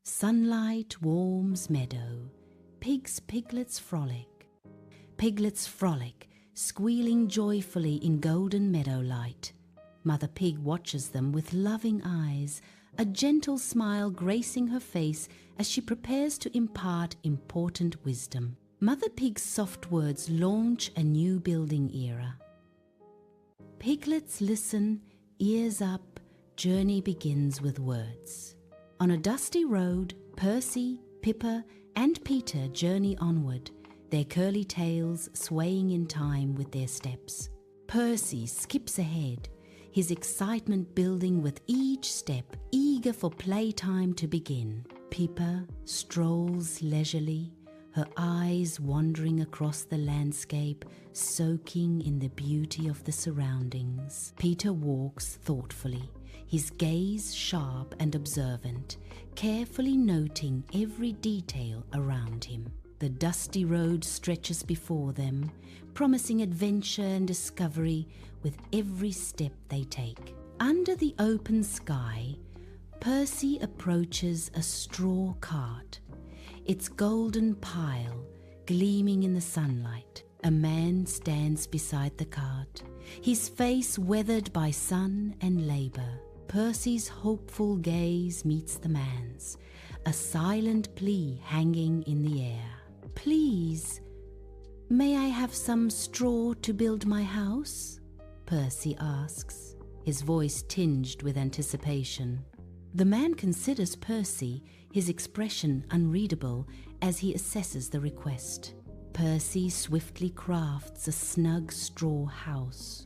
Sunlight warms meadow, piglets frolic. Piglets frolic, squealing joyfully in golden meadow light. Mother Pig watches them with loving eyes, a gentle smile gracing her face as she prepares to impart important wisdom. Mother Pig's soft words launch a new building era. Piglets listen, ears up, journey begins with words. On a dusty road, Percy, Pippa, and Peter journey onward, their curly tails swaying in time with their steps. Percy skips ahead, his excitement building with each step, eager for playtime to begin. Pippa strolls leisurely, her eyes wandering across the landscape, soaking in the beauty of the surroundings. Peter walks thoughtfully, his gaze sharp and observant, carefully noting every detail around him. The dusty road stretches before them, promising adventure and discovery with every step they take. Under the open sky, Percy approaches a straw cart, its golden pile gleaming in the sunlight. A man stands beside the cart, his face weathered by sun and labor. Percy's hopeful gaze meets the man's, a silent plea hanging in the air. "Please, may I have some straw to build my house?" Percy asks, his voice tinged with anticipation. The man considers Percy, his expression unreadable as he assesses the request. Percy swiftly crafts a snug straw house,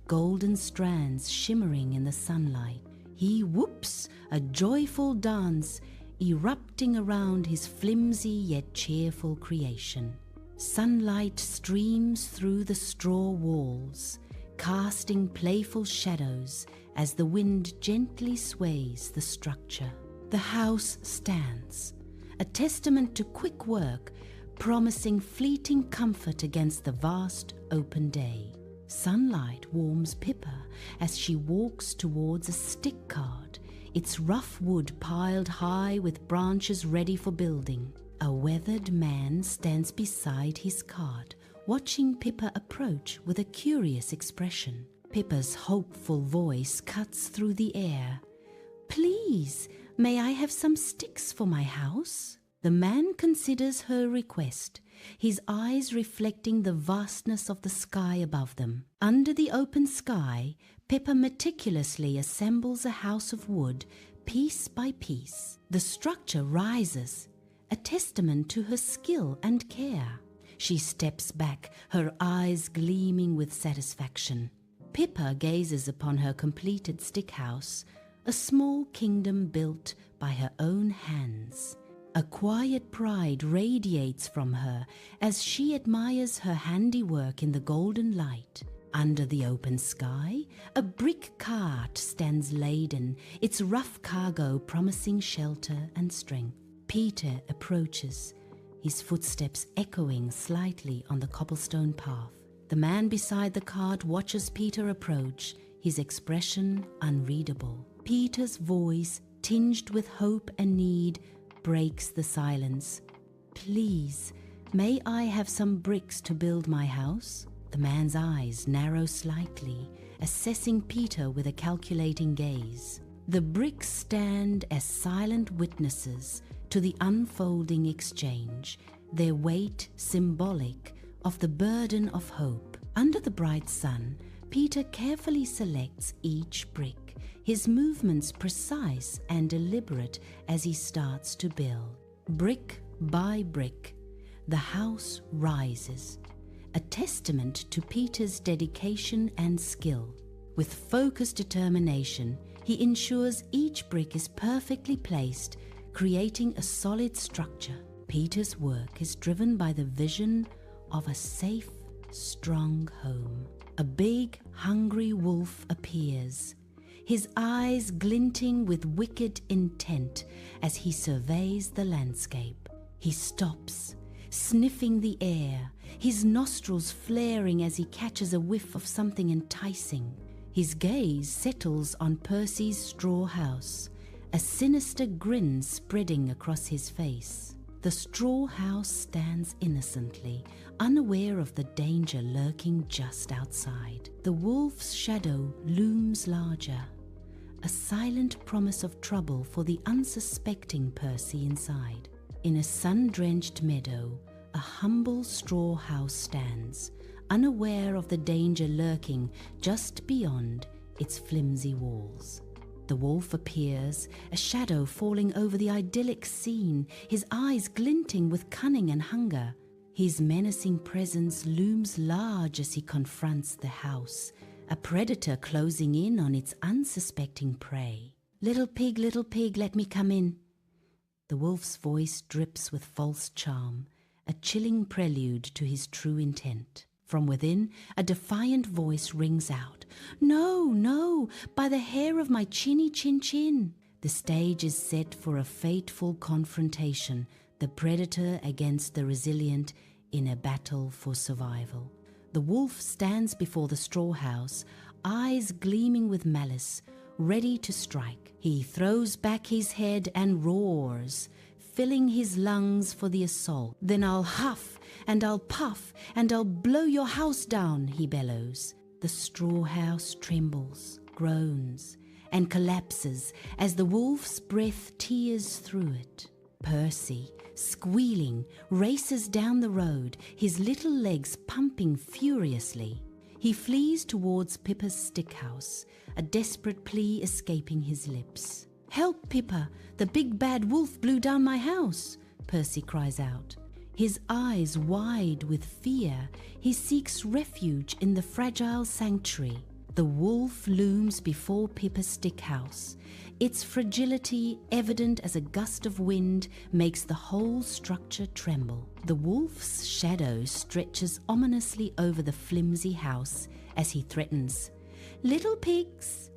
golden strands shimmering in the sunlight. He whoops a joyful dance, erupting around his flimsy yet cheerful creation. Sunlight streams through the straw walls, casting playful shadows as the wind gently sways the structure. The house stands, a testament to quick work, promising fleeting comfort against the vast open day. Sunlight warms Pippa as she walks towards a stick cart, its rough wood piled high with branches ready for building. A weathered man stands beside his cart, watching Pippa approach with a curious expression. Pippa's hopeful voice cuts through the air. "Please, may I have some sticks for my house?" The man considers her request, his eyes reflecting the vastness of the sky above them. Under the open sky, Pippa meticulously assembles a house of wood, piece by piece. The structure rises, a testament to her skill and care. She steps back, her eyes gleaming with satisfaction. Pippa gazes upon her completed stick house, a small kingdom built by her own hands. A quiet pride radiates from her as she admires her handiwork in the golden light. Under the open sky, a brick cart stands laden, its rough cargo promising shelter and strength. Peter approaches, his footsteps echoing slightly on the cobblestone path. The man beside the cart watches Peter approach, his expression unreadable. Peter's voice, tinged with hope and need, breaks the silence. "Please, may I have some bricks to build my house?" The man's eyes narrow slightly, assessing Peter with a calculating gaze. The bricks stand as silent witnesses to the unfolding exchange, their weight symbolic of the burden of hope. Under the bright sun, Peter carefully selects each brick, his movements precise and deliberate as he starts to build. Brick by brick, the house rises, a testament to Peter's dedication and skill. With focused determination, he ensures each brick is perfectly placed, creating a solid structure. Peter's work is driven by the vision of a safe, strong home. A big, hungry wolf appears, his eyes glinting with wicked intent as he surveys the landscape. He stops, sniffing the air, his nostrils flaring as he catches a whiff of something enticing. His gaze settles on Percy's straw house, a sinister grin spreading across his face. The straw house stands innocently, unaware of the danger lurking just outside. The wolf's shadow looms larger, a silent promise of trouble for the unsuspecting Percy inside. In a sun-drenched meadow, a humble straw house stands, unaware of the danger lurking just beyond its flimsy walls. The wolf appears, a shadow falling over the idyllic scene, his eyes glinting with cunning and hunger. His menacing presence looms large as he confronts the house, a predator closing in on its unsuspecting prey. Little pig, let me come in." The wolf's voice drips with false charm, a chilling prelude to his true intent. From within, a defiant voice rings out, "No, no, by the hair of my chinny chin chin." The stage is set for a fateful confrontation, the predator against the resilient in a battle for survival. The wolf stands before the straw house, eyes gleaming with malice, ready to strike. He throws back his head and roars, filling his lungs for the assault. "Then I'll huff and I'll puff and I'll blow your house down," he bellows. The straw house trembles, groans, and collapses as the wolf's breath tears through it. Percy, squealing, races down the road, his little legs pumping furiously. He flees towards Pippa's stick house, a desperate plea escaping his lips. "Help, Pippa! The big bad wolf blew down my house!" Percy cries out. His eyes wide with fear, he seeks refuge in the fragile sanctuary. The wolf looms before Pippa's stick house. Its fragility, evident as a gust of wind, makes the whole structure tremble. The wolf's shadow stretches ominously over the flimsy house as he threatens, little pigs,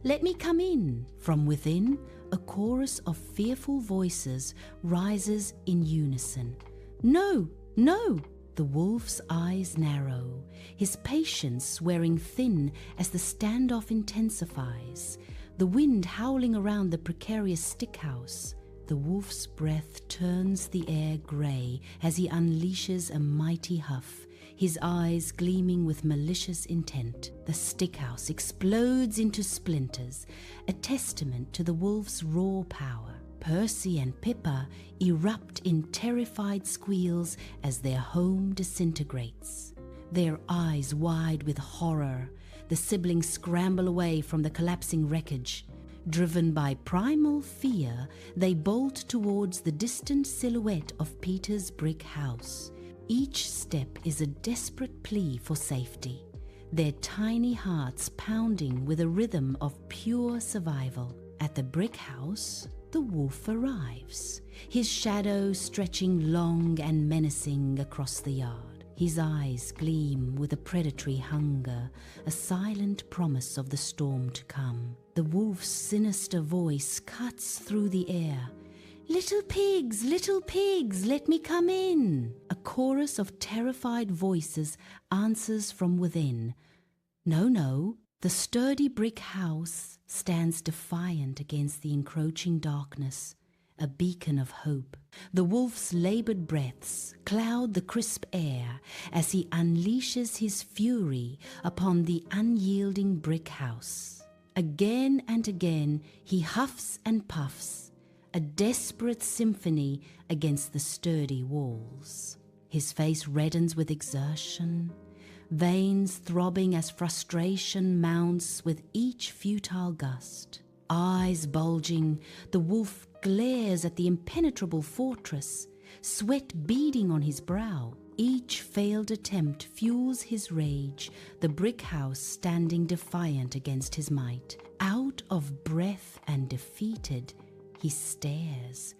let me come in." From within, a chorus of fearful voices rises in unison. "No, no!" The wolf's eyes narrow, his patience wearing thin as the standoff intensifies, the wind howling around the precarious stick house. The wolf's breath turns the air grey as he unleashes a mighty huff, his eyes gleaming with malicious intent. The stick house explodes into splinters, a testament to the wolf's raw power. Percy and Pippa erupt in terrified squeals as their home disintegrates. Their eyes wide with horror, the siblings scramble away from the collapsing wreckage. Driven by primal fear, they bolt towards the distant silhouette of Peter's brick house. Each step is a desperate plea for safety, their tiny hearts pounding with a rhythm of pure survival. At the brick house, the wolf arrives, his shadow stretching long and menacing across the yard. His eyes gleam with a predatory hunger, a silent promise of the storm to come. The wolf's sinister voice cuts through the air. Little pigs, let me come in." A chorus of terrified voices answers from within. No, no. The sturdy brick house stands defiant against the encroaching darkness, a beacon of hope. The wolf's labored breaths cloud the crisp air as he unleashes his fury upon the unyielding brick house. Again and again he huffs and puffs, a desperate symphony against the sturdy walls. His face reddens with exertion, veins throbbing as frustration mounts with each futile gust. Eyes bulging, the wolf glares at the impenetrable fortress, sweat beading on his brow. Each failed attempt fuels his rage, the brick house standing defiant against his might. Out of breath and defeated, he stares,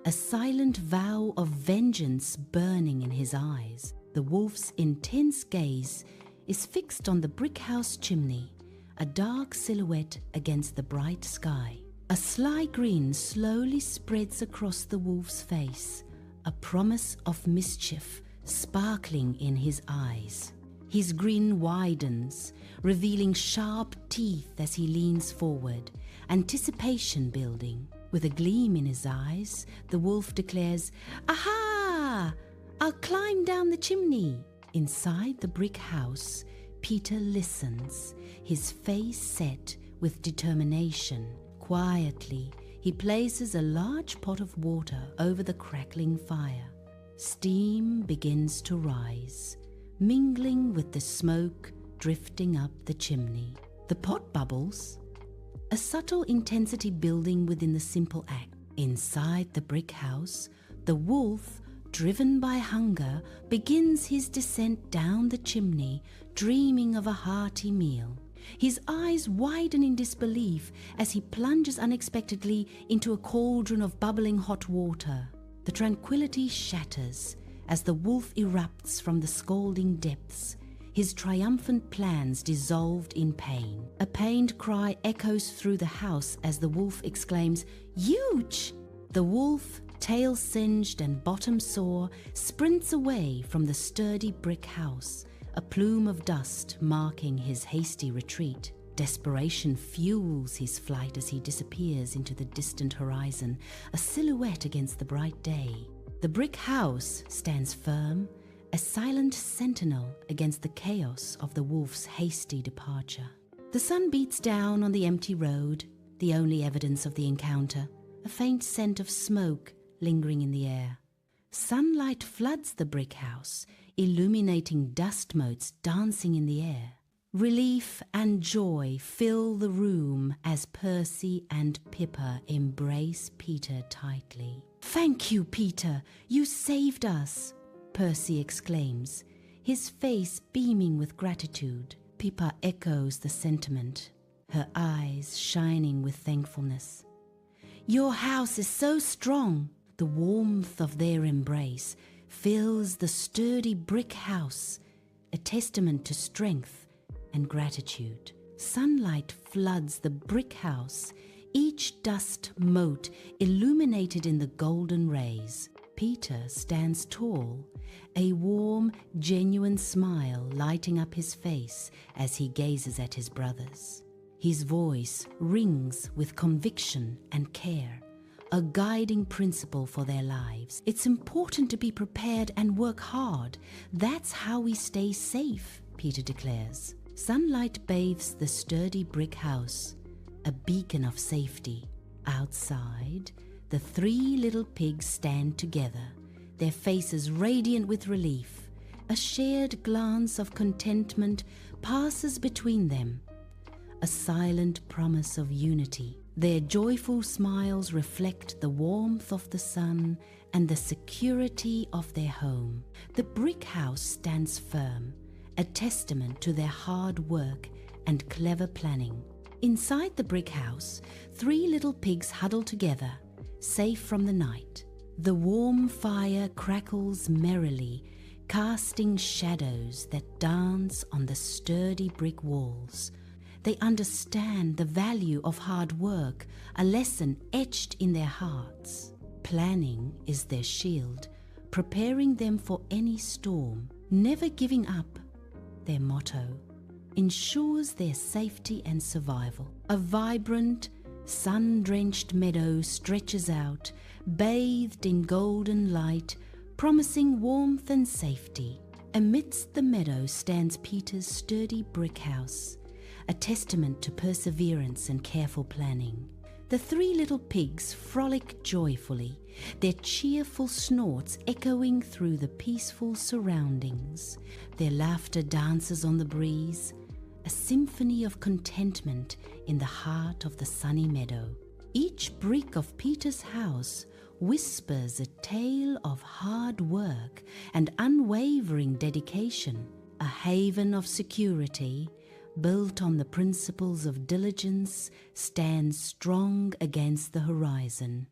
a silent vow of vengeance burning in his eyes. The wolf's intense gaze is fixed on the brick house chimney, a dark silhouette against the bright sky. A sly grin slowly spreads across the wolf's face, a promise of mischief sparkling in his eyes. His grin widens, revealing sharp teeth as he leans forward, anticipation building. With a gleam in his eyes, the wolf declares, "Aha! I'll climb down the chimney." Inside the brick house, Peter listens, his face set with determination. Quietly, he places a large pot of water over the crackling fire. Steam begins to rise, mingling with the smoke drifting up the chimney. The pot bubbles, a subtle intensity building within the simple act. Inside the brick house, the wolf, driven by hunger, begins his descent down the chimney, dreaming of a hearty meal. His eyes widen in disbelief as he plunges unexpectedly into a cauldron of bubbling hot water. The tranquility shatters as the wolf erupts from the scalding depths, his triumphant plans dissolved in pain. A pained cry echoes through the house as the wolf exclaims, "Huge!" The wolf, tail singed and bottom sore, sprints away from the sturdy brick house, a plume of dust marking his hasty retreat. Desperation fuels his flight as he disappears into the distant horizon, a silhouette against the bright day. The brick house stands firm, a silent sentinel against the chaos of the wolf's hasty departure. The sun beats down on the empty road, the only evidence of the encounter, a faint scent of smoke lingering in the air. Sunlight floods the brick house, illuminating dust motes dancing in the air. Relief and joy fill the room as Percy and Pippa embrace Peter tightly. "Thank you, Peter, you saved us," Percy exclaims, his face beaming with gratitude. Pippa echoes the sentiment, her eyes shining with thankfulness. "Your house is so strong." The warmth of their embrace fills the sturdy brick house, a testament to strength and gratitude. Sunlight floods the brick house, each dust mote illuminated in the golden rays. Peter stands tall, a warm, genuine smile lighting up his face as he gazes at his brothers. His voice rings with conviction and care, a guiding principle for their lives. "It's important to be prepared and work hard. That's how we stay safe," Peter declares. Sunlight bathes the sturdy brick house, a beacon of safety. Outside, the three little pigs stand together, their faces radiant with relief. A shared glance of contentment passes between them, a silent promise of unity. Their joyful smiles reflect the warmth of the sun and the security of their home. The brick house stands firm, a testament to their hard work and clever planning. Inside the brick house, three little pigs huddle together, safe from the night. The warm fire crackles merrily, casting shadows that dance on the sturdy brick walls. They understand the value of hard work, a lesson etched in their hearts. Planning is their shield, preparing them for any storm. Never giving up, their motto, ensures their safety and survival. A vibrant, sun-drenched meadow stretches out, bathed in golden light, promising warmth and safety. Amidst the meadow stands Peter's sturdy brick house, a testament to perseverance and careful planning. The three little pigs frolic joyfully, their cheerful snorts echoing through the peaceful surroundings. Their laughter dances on the breeze, a symphony of contentment in the heart of the sunny meadow. Each brick of Peter's house whispers a tale of hard work and unwavering dedication, a haven of security built on the principles of diligence, stands strong against the horizon.